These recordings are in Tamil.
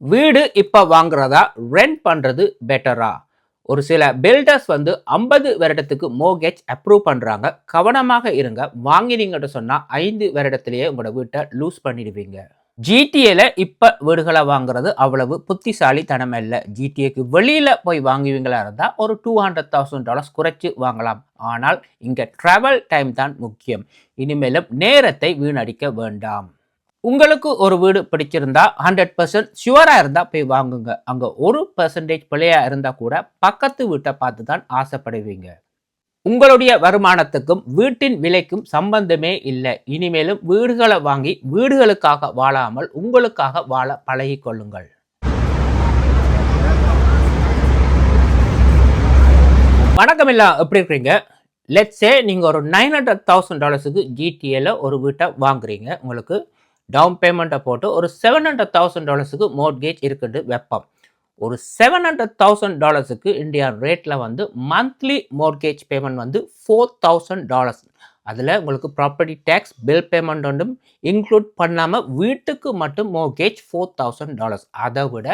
வீடு இப்ப வாங்குறதா, ரெண்ட் பண்றது பெட்டரா? ஒரு சில பில்டர்ஸ் வந்து 50 வருடத்துக்கு மோர்ட்கேஜ் அப்ரூவ் பண்றாங்க. கவனமாக இருங்க. வாங்கினீங்கன்னு சொன்னா 5 வருடத்திலேயே உங்களோட வீட்ட லூஸ் பண்ணிடுவீங்க. ஜிடிஏல இப்ப வீடுகள வாங்குறது அவ்வளவு புத்திசாலித்தனம் இல்ல. ஜிடிஏக்கு வெளியில போய் வாங்குவீங்களா இருந்தா ஒரு $200,000 குறைச்சு வாங்கலாம். ஆனால் இங்க டிராவல் டைம் தான் முக்கியம். இனிமேலும் நேரத்தை வீணடிக்க வேண்டாம். உங்களுக்கு ஒரு வீடு பிடிச்சிருந்தா 100% ஷுவரா இருந்தா போய் வாங்குங்க. அங்க 1% பிழையா இருந்தா கூட பக்கத்து வீட்டை பார்த்து தான் ஆசைப்படுவீங்க. உங்களுடைய வருமானத்துக்கும் வீட்டின் விலைக்கும் சம்பந்தமே இல்லை. இனிமேலும் வீடுகளை வாங்கி வீடுகளுக்காக வாழாமல் உங்களுக்காக வாழ பழகிக் கொள்ளுங்கள். வணக்கம் எல்லாம், எப்படி இருக்கீங்க? லெட்ஸ் சே நீங்க ஒரு $900,000 ஜிடிஏல ஒரு வீட்டை வாங்குறீங்க. உங்களுக்கு டவுன் பேமெண்ட்டை போட்டு ஒரு $700,000 மோர்ட்கேஜ் இருக்குன்னு வைப்போம். ஒரு $700,000 இந்தியா ரேட்டில் வந்து மந்த்லி மோர்ட்கேஜ் பேமெண்ட் வந்து $4,000. அதில் உங்களுக்கு ப்ராப்பர்ட்டி டேக்ஸ் பில் பேமெண்ட் ஒன்றும் இன்க்ளூட் பண்ணாமல் வீட்டுக்கு மட்டும் மோர்ட்கேஜ் $4,000. அதை விட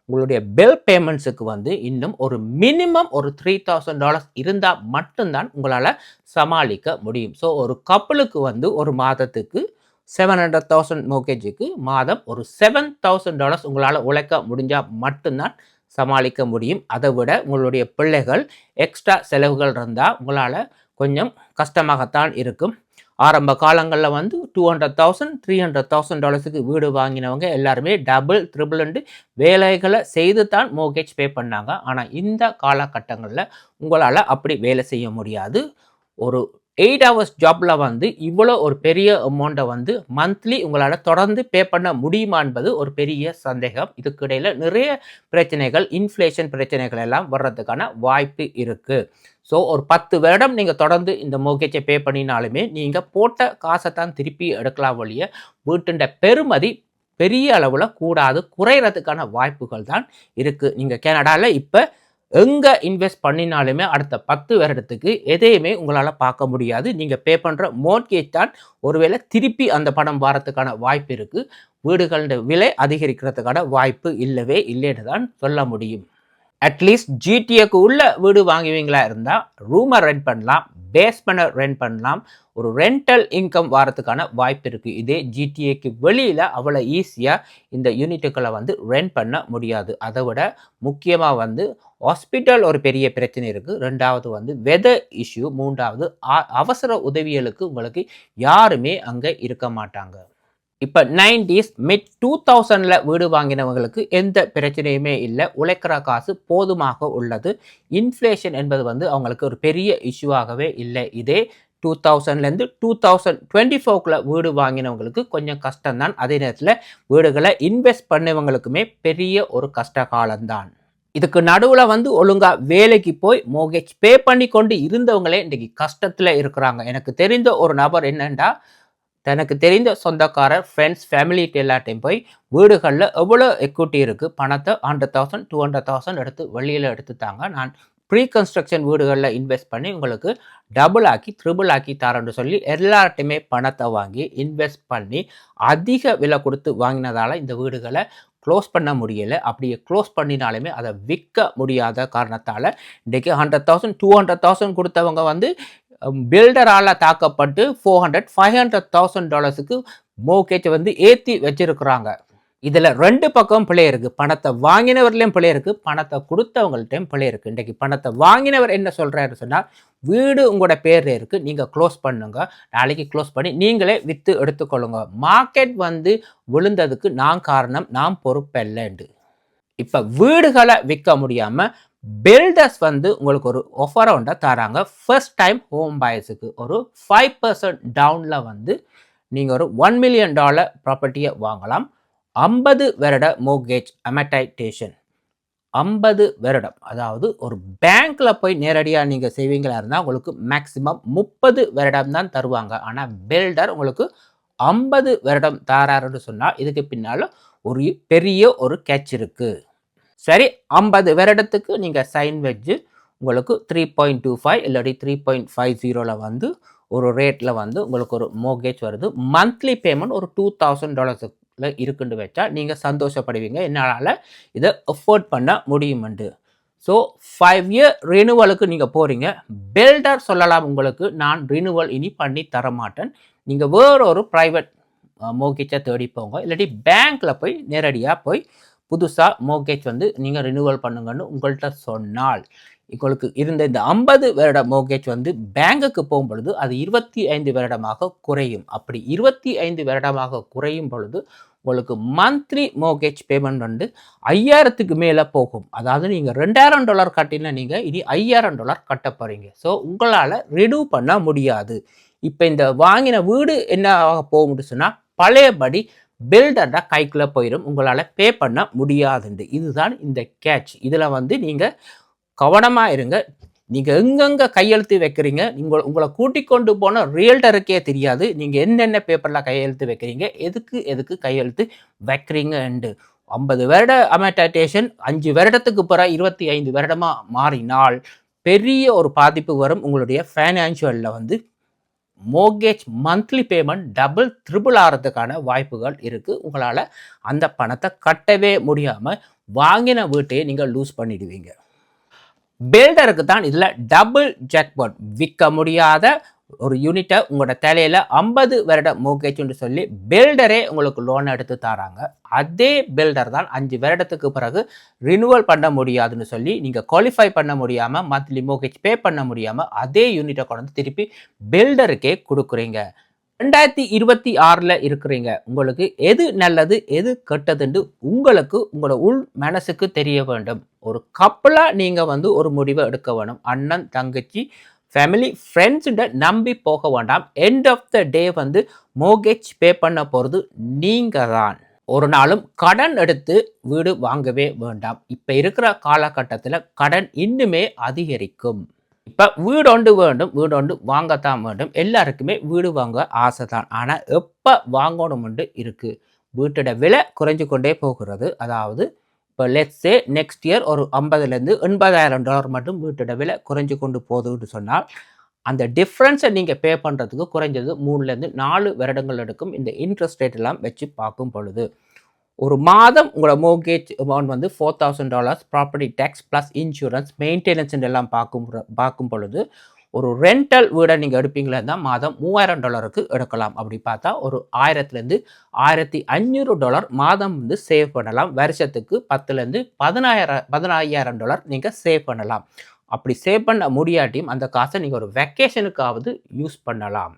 உங்களுடைய பில் பேமெண்ட்ஸுக்கு வந்து இன்னும் ஒரு மினிமம் ஒரு $3,000 இருந்தால் மட்டும்தான் உங்களால் சமாளிக்க முடியும். ஸோ ஒரு கப்பலுக்கு வந்து ஒரு மாதத்துக்கு 700,000 மோர்ட்கேஜுக்கு மாதம் ஒரு $7,000 உங்களால் உழைக்க முடிஞ்சால் மட்டும்தான் சமாளிக்க முடியும். அதை விட உங்களுடைய பிள்ளைகள் எக்ஸ்ட்ரா செலவுகள் இருந்தால் உங்களால் கொஞ்சம் கஷ்டமாகத்தான் இருக்கும். ஆரம்ப காலங்களில் வந்து $200,000 $300,000 வீடு வாங்கினவங்க எல்லாருமே டபுள் ட்ரிபிள் வேலைகளை செய்து தான் மோர்ட்கேஜ் பே பண்ணாங்க. ஆனால் இந்த காலகட்டங்களில் உங்களால் அப்படி வேலை செய்ய முடியாது. ஒரு 8 hours ஜாப்ல வந்து இவ்வளோ ஒரு பெரிய அமௌண்ட்டை வந்து மந்த்லி உங்களால் தொடர்ந்து பே பண்ண முடியுமா என்பது ஒரு பெரிய சந்தேகம். இதுக்கு இடையில நிறைய பிரச்சனைகள், இன்ஃப்ளேஷன் பிரச்சனைகள் எல்லாம் வர்றதுக்கான வாய்ப்பு இருக்கு. ஸோ ஒரு 10 வருடம் நீங்கள் தொடர்ந்து இந்த மோர்ட்கேஜை பே பண்ணினாலுமே நீங்கள் போட்ட காசை தான் திருப்பி எடுக்கலாம் வழிய வீட்டுண்ட பெருமதி பெரிய அளவில் கூடாது, குறையிறதுக்கான வாய்ப்புகள் தான் இருக்குது. நீங்கள் கனடாவில் இப்போ எங்கே இன்வெஸ்ட் பண்ணினாலுமே அடுத்த 10 வருடத்துக்கு எதையுமே உங்களால் பார்க்க முடியாது. நீங்கள் பே பண்ணுற மோர்ட்கேஜ் தான் ஒருவேளை திருப்பி அந்த பணம் வரத்துக்கான வாய்ப்பு இருக்குது. வீடுகளோட விலை அதிகரிக்கிறதுக்கான வாய்ப்பு இல்லவே இல்லைன்னு தான் சொல்ல முடியும். அட்லீஸ்ட் ஜிடிஏக்கு உள்ள வீடு வாங்குவீங்களா இருந்தால் ரூமை ரெண்ட் பண்ணலாம், பேஸ்மெண்ட்டை ரெண்ட் பண்ணலாம், ஒரு ரெண்டல் இன்கம் வரத்துக்கான வாய்ப்பு இருக்குது. இதே ஜிடிஏக்கு வெளியில் அவ்வளோ ஈஸியாக இந்த யூனிட்டுகளை வந்து ரெண்ட் பண்ண முடியாது. அதை விட முக்கியமாக வந்து ஹாஸ்பிட்டல் ஒரு பெரிய பிரச்சனை இருக்குது. ரெண்டாவது வந்து வெதர் இஷ்யூ. மூன்றாவது அவசர உதவிகளுக்கு உங்களுக்கு யாருமே அங்கே இருக்க மாட்டாங்க. இப்போ 90s மிட் 2000 வீடு வாங்கினவங்களுக்கு எந்த பிரச்சனையுமே இல்லை. உழைக்கிற காசு போதுமாக உள்ளது. இன்ஃப்ளேஷன் என்பது வந்து அவங்களுக்கு ஒரு பெரிய இஷ்யூவாகவே இல்லை. இதே 2000லேருந்து 2024 வீடு வாங்கினவங்களுக்கு கொஞ்சம் கஷ்டம்தான். அதே நேரத்தில் வீடுகளை இன்வெஸ்ட் பண்ணவங்களுக்குமே பெரிய ஒரு கஷ்ட காலம்தான். இதுக்கு நடுவில் வந்து ஒழுங்காக வேலைக்கு போய் மோர்ட்கேஜ் பே பண்ணி கொண்டு இருந்தவங்களே இன்றைக்கி கஷ்டத்தில் இருக்கிறாங்க. எனக்கு தெரிந்த ஒரு நபர் என்னென்னா, தனக்கு தெரிந்த சொந்தக்காரர், ஃப்ரெண்ட்ஸ், ஃபேமிலிட்டு எல்லாத்தையும் போய் வீடுகளில் எவ்வளோ எக்விட்டி இருக்குது, பணத்தை 100,000 200,000 எடுத்து வெளியில் எடுத்துட்டாங்க, நான் ப்ரீ கன்ஸ்ட்ரக்ஷன் வீடுகளில் இன்வெஸ்ட் பண்ணி உங்களுக்கு டபுள் ஆக்கி ட்ரிபிள் ஆக்கி தரேன்னு சொல்லி எல்லார்ட்டையுமே பணத்தை வாங்கி இன்வெஸ்ட் பண்ணி அதிக விலை கொடுத்து வாங்கினதால் இந்த வீடுகளை க்ளோஸ் பண்ண முடியலை. அப்படியே க்ளோஸ் பண்ணினாலுமே அதை விற்க முடியாத காரணத்தால் இன்றைக்கி 100,000 200,000 கொடுத்தவங்க வந்து பில்டரால் தாக்கப்பட்டு $400,000 மோர்ட்கேஜை வந்து ஏற்றி வச்சிருக்கிறாங்க. இதில் ரெண்டு பக்கம் பிழை இருக்குது. பணத்தை வாங்கினவர்லேயும் பிழை இருக்குது, பணத்தை கொடுத்தவங்கள்ட்டையும் பிழை இருக்குது. இன்றைக்கி பணத்தை வாங்கினவர் என்ன சொல்கிறாரு சொன்னால், வீடு உங்களோட பேரில் இருக்குது, நீங்கள் க்ளோஸ் பண்ணுங்க, நாளைக்கு க்ளோஸ் பண்ணி நீங்களே விற்று எடுத்துக்கொள்ளுங்க, மார்க்கெட் வந்து விழுந்ததுக்கு நான் காரணம், நான் பொறுப்பில்லைண்டு. இப்போ வீடுகளை விற்க முடியாமல் பில்டர்ஸ் வந்து உங்களுக்கு ஒரு ஆஃபரை ஒன்றை தராங்க. ஃபர்ஸ்ட் டைம் ஹோம் பாயர்ஸுக்கு ஒரு 5% டவுனில் வந்து நீங்கள் ஒரு $1 million ப்ராப்பர்ட்டியை வாங்கலாம். 50 வருட மோர்ட்கேஜ் அமர்டைசேஷன். 50 வருடம், அதாவது ஒரு பேங்க்கில் போய் நேரடியாக நீங்கள் செய்வீங்களா இருந்தால் உங்களுக்கு மேக்ஸிமம் 30 வருடம் தான் தருவாங்க. ஆனால் பில்டர் உங்களுக்கு 50 வருடம் தராருன்னு சொன்னால் இதுக்கு பின்னால் ஒரு பெரிய ஒரு கேட்ச் இருக்குது. சரி, 50 வருடத்துக்கு நீங்கள் சைன் வச்சு உங்களுக்கு 3.25 இல்லாட்டி 3.50 வந்து ஒரு ரேட்டில் வந்து உங்களுக்கு ஒரு மோர்ட்கேஜ் வருது. மந்த்லி பேமெண்ட் ஒரு $2,000 இருக்குன்னு வச்சா நீங்கள் சந்தோஷப்படுவீங்க, என்னால் இதை அஃபோர்ட் பண்ண முடியுமெண்டு. ஸோ 5 இயர் ரினிவலுக்கு நீங்கள் போகிறீங்க. பில்டர் சொல்லலாம் உங்களுக்கு, நான் ரினிவல் இனி பண்ணி தரமாட்டேன், நீங்கள் வேறொரு ப்ரைவேட் மோர்கேஜை தேடி போங்க, இல்லாட்டி பேங்க்கில் போய் நேரடியாக போய் புதுசாக மோர்கேஜ் வந்து நீங்கள் ரினிவல் பண்ணுங்கன்னு உங்கள்கிட்ட சொன்னால், உங்களுக்கு இருந்த இந்த 50 வருட மோர்கேஜ் வந்து பேங்குக்கு போகும்பொழுது அது 25 வருடமாக குறையும். அப்படி 25 வருடமாக குறையும் பொழுது உங்களுக்கு மந்த்லி மோர்கேஜ் பேமெண்ட் வந்து $5000க்கு மேலே போகும். அதாவது நீங்கள் $2000 கட்டினா நீங்கள் இனி $5000 கட்ட போகிறீங்க. ஸோ உங்களால் ரினியூ பண்ண முடியாது. இப்போ இந்த வாங்கின வீடு என்ன ஆக போகும்னு சொன்னால் பழையபடி பில்டர்ட கைக்குள்ளே போயிடும், உங்களால் பே பண்ண முடியாதுண்டு. இதுதான் இந்த கேட்ச். இதில் வந்து நீங்கள் கவனமாக இருங்க. நீங்கள் எங்கெங்கே கையெழுத்து வைக்கிறீங்க, உங்களை கூட்டிக் கொண்டு போன ரியல்டருக்கே தெரியாது நீங்கள் என்னென்ன பேப்பரில் கையெழுத்து வைக்கிறீங்க, எதுக்கு கையெழுத்து வைக்கிறீங்கண்டு. 50 வருட அமெட்டேஷன் 5 வருடத்துக்கு பிறகு 25 வருடமாக மாறினால் பெரிய ஒரு பாதிப்பு வரும். உங்களுடைய ஃபைனான்ஷியலில் வந்து mortgage monthly payment double triple ஆகிறதுக்கான வாய்ப்புகள் இருக்குது. உங்களால் அந்த பணத்தை கட்டவே முடியாமல் வாங்கின வீட்டையே நீங்கள் லூஸ் பண்ணிடுவீங்க. பில்டருக்கு தான் இதில் டபுள் ஜாக்பாட். விற்க முடியாத ஒரு யூனிட்டை உங்களோட தலையில் 50 வருட மோர்கேஜ்னு சொல்லி பில்டரே உங்களுக்கு லோன் எடுத்து தராங்க. அதே பில்டர் தான் 5 வருடத்துக்கு பிறகு ரினிவல் பண்ண முடியாதுன்னு சொல்லி நீங்கள் குவாலிஃபை பண்ண முடியாமல் மந்த்லி மோர்கேஜ் பே பண்ண முடியாமல் அதே யூனிட்டை கொண்டு திருப்பி பில்டருக்கே கொடுக்குறீங்க. 2026 இருக்கிறீங்க. உங்களுக்கு எது நல்லது எது கெட்டதுன்னு உங்களுக்கு உங்களோட உள் மனசுக்கு தெரிய வேண்டும். ஒரு கப்பலாக நீங்கள் வந்து ஒரு முடிவை எடுக்க வேணும். அண்ணன் தங்கச்சி ஃபேமிலி ஃப்ரெண்ட்ஸுட நம்பி போக வேண்டாம். எண்ட் ஆஃப் த டே வந்து மோர்கேஜ் பே பண்ண போகிறது நீங்கள் தான். ஒரு நாளும் கடன் எடுத்து வீடு வாங்கவே வேண்டாம். இப்போ இருக்கிற காலகட்டத்தில் கடன் இன்னுமே அதிகரிக்கும். இப்போ வீடு வேண்டும், வீடு வாங்கத்தான் வேண்டும். எல்லாருக்குமே வீடு வாங்க ஆசை தான். ஆனால் எப்போ வாங்கணும்னு இருக்குது. வீட்டோட விலை குறைஞ்சு கொண்டே போகிறது. அதாவது இப்போ லெட்ஸே நெக்ஸ்ட் இயர் ஒரு $50,000 $80,000 மட்டும் வீட்டோட விலை குறைஞ்சு கொண்டு போகுதுன்னு சொன்னால் அந்த டிஃப்ரென்ஸை நீங்கள் பே பண்ணுறதுக்கு குறைஞ்சது 3-4 வருடங்கள் எடுக்கும். இந்த இன்ட்ரெஸ்ட் ரேட் எல்லாம் வச்சு பார்க்கும் பொழுது ஒரு மாதம் உங்களோட மோர்கேஜ் அமௌண்ட் வந்து $4,000 property tax plus insurance maintenance எல்லாம் பார்க்கும் பொழுது ஒரு ரெண்டல் வீடை நீங்கள் எடுப்பீங்களா இருந்தால் மாதம் $3,000 எடுக்கலாம். அப்படி பார்த்தா ஒரு $1,000 $1,500 மாதம் வந்து சேவ் பண்ணலாம். வருஷத்துக்கு $10,000 நீங்கள் சேவ் பண்ணலாம். அப்படி சேவ் பண்ண முடியாட்டியும் அந்த காசை நீங்கள் ஒரு வெக்கேஷனுக்காவது யூஸ் பண்ணலாம்.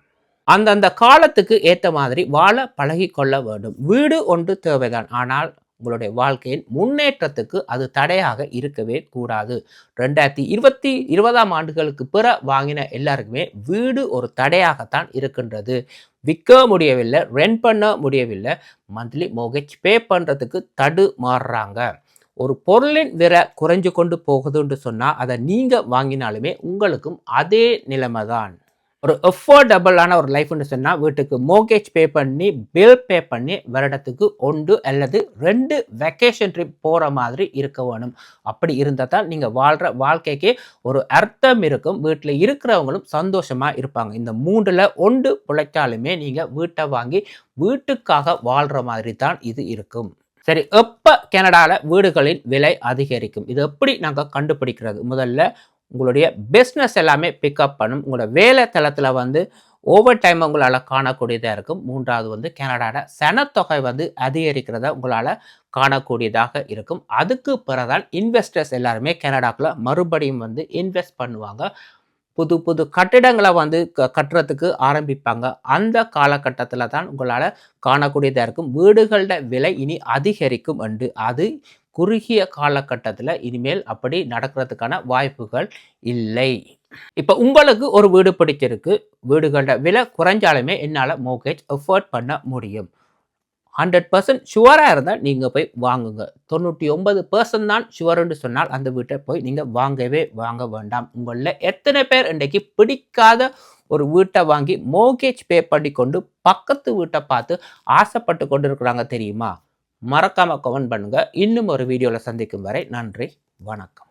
அந்தந்த காலத்துக்கு ஏற்ற மாதிரி வாழ பழகி கொள்ள வேண்டும். வீடு ஒன்று தேவைதான், ஆனால் உங்களுடைய வாழ்க்கையின் முன்னேற்றத்துக்கு அது தடையாக இருக்கவே கூடாது. 2020 ஆண்டுகளுக்கு பிற வாங்கின எல்லாருக்குமே வீடு ஒரு தடையாகத்தான் இருக்கின்றது. விற்க முடியவில்லை, ரெண்ட் பண்ண முடியவில்லை, மந்த்லி மோர்கேஜ் பே பண்ணுறதுக்கு தடுமாறுறாங்க. ஒரு பொருளின் விலை குறைஞ்சு கொண்டு போகுதுன்னு சொன்னால் அதை நீங்கள் வாங்கினாலுமே உங்களுக்கும் அதே நிலைமை தான். ஒரு அஃபோர்டபுளான ஒரு லைஃப்னு சொன்னால் வீட்டுக்கு மோர்கேஜ் பே பண்ணி பில் பே பண்ணி வருடத்துக்கு 1 அல்லது 2 வெக்கேஷன் ட்ரிப் போகிற மாதிரி இருக்க வேணும். அப்படி இருந்தால் தான் நீங்கள் வாழ்கிற வாழ்க்கைக்கே ஒரு அர்த்தம் இருக்கும். வீட்டில் இருக்கிறவங்களும் சந்தோஷமாக இருப்பாங்க. இந்த 3ல் 1 பிழைச்சாலுமே நீங்கள் வீட்டை வாங்கி வீட்டுக்காக வாழ்கிற மாதிரி தான் இது இருக்கும். சரி, எப்போ கனடாவில் வீடுகளின் விலை அதிகரிக்கும்? இது எப்படி நாங்கள் கண்டுபிடிக்கிறது? முதல்ல உங்களுடைய பிஸ்னஸ் எல்லாமே பிக்கப் பண்ணும். உங்களோட வேலை தளத்தில் வந்து ஓவர் டைம் உங்களால் காணக்கூடியதாக இருக்கும். 3வது வந்து கனடாவோட சனத்தொகை வந்து அதிகரிக்கிறத உங்களால் காணக்கூடியதாக இருக்கும். அதுக்கு பிறகுதான் இன்வெஸ்டர்ஸ் எல்லாருமே கனடாக்குள்ள மறுபடியும் வந்து இன்வெஸ்ட் பண்ணுவாங்க. புது புது கட்டிடங்களை வந்து கட்டுறதுக்கு ஆரம்பிப்பாங்க. அந்த காலகட்டத்தில் தான் உங்களால் காணக்கூடியதாக இருக்கும். வீடுகளோட விலை இனி அதிகரிக்கும் என்று அது குறுகிய காலகட்டத்தில் இனிமேல் அப்படி நடக்கிறதுக்கான வாய்ப்புகள் இல்லை. இப்போ உங்களுக்கு ஒரு வீடு பிடிச்சிருக்கு, வீடுகளோட விலை குறைஞ்சாலுமே என்னால் மோர்கேஜ் அஃபோர்ட் பண்ண முடியும். 100% ஷுவராக இருந்தால் நீங்கள் போய் வாங்குங்க. 99% தான் ஷுவர்ன்னு சொன்னால் அந்த வீட்டை போய் நீங்கள் வாங்க வேண்டாம். உங்களில் எத்தனை பேர் இன்றைக்கு பிடிக்காத ஒரு வீட்டை வாங்கி மோர்கேஜ் பே பண்ணி கொண்டு பக்கத்து வீட்டை பார்த்து ஆசைப்பட்டு கொண்டு இருக்கிறாங்க தெரியுமா? மறக்காமல் கமெண்ட் பண்ணுங்கள். இன்னும் ஒரு வீடியோவில் சந்திக்கும் வரை நன்றி, வணக்கம்.